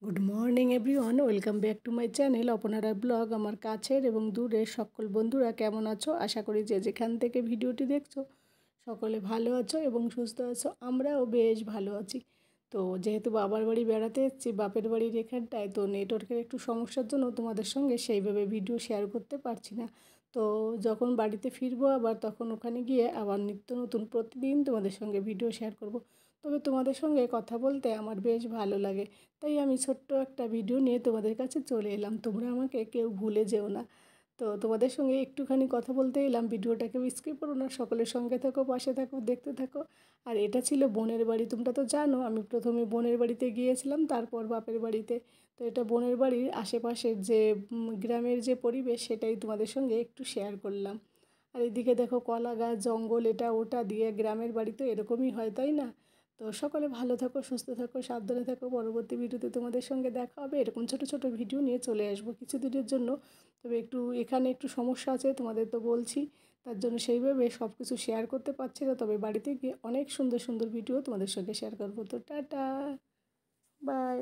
Good morning everyone, welcome back to my channel অপনারা blog. আমার কাছের এবং দূরের সকল বন্ধুরা কেমন আছো? আশা করি যে যেখান থেকে ভিডিওটি দেখছো সকলে ভালো আছো এবং সুস্থ আছো। আমরাও বেশ ভালো আছি। তো যেহেতু বাবার বাড়ি বেড়াতে এসেছি, বাপের বাড়ির এখানটায়, তো নেটওয়ার্কের একটু সমস্যার জন্য তোমাদের সঙ্গে সেইভাবে ভিডিও শেয়ার করতে পারছি না। তো যখন বাড়িতে ফিরবো আবার, তখন ওখানে গিয়ে আবার নিত্য নতুন প্রতিদিন তোমাদের সঙ্গে ভিডিও শেয়ার করব। তবে তোমাদের সঙ্গে কথা বলতে আমার বেশ ভালো লাগে, তাই আমি ছোট্ট একটা ভিডিও নিয়ে তোমাদের কাছে চলে এলাম। তোমরা আমাকে কেউ ভুলে যেও না। তো তোমাদের সঙ্গে একটুখানি কথা বলতে এলাম, ভিডিওটাকে স্কিপ করো না, সকলের সঙ্গে থাকো, পাশে থাকো, দেখতে থাকো। আর এটা ছিল বোনের বাড়ি। তোমরা তো জানো আমি প্রথমে বোনের বাড়িতে গিয়েছিলাম, তারপর বাপের বাড়িতে। তো এটা বোনের বাড়ির আশেপাশের যে গ্রামের যে পরিবেশ, সেটাই তোমাদের সঙ্গে একটু শেয়ার করলাম। আর এদিকে দেখো কলা গাছ, জঙ্গল, এটা ওটা দিয়ে গ্রামের বাড়ি তো এরকমই হয়, তাই না? তো সকলে ভালো থাকো, সুস্থ থাকো, সাবধানে থাকো। পরবর্তী ভিডিওতে তোমাদের সঙ্গে দেখা হবে। এরকম ছোট ছোট ভিডিও নিয়ে চলে আসবো কিছুদিনের জন্য। তবে এখানে একটু সমস্যা আছে, তোমাদের তো বলছি। তার জন্য সেইভাবে সব কিছু শেয়ার করতে পারছি না। তবে বাড়িতে গিয়ে অনেক সুন্দর সুন্দর ভিডিও তোমাদের সঙ্গে শেয়ার করবো। তো টাটা, বাই।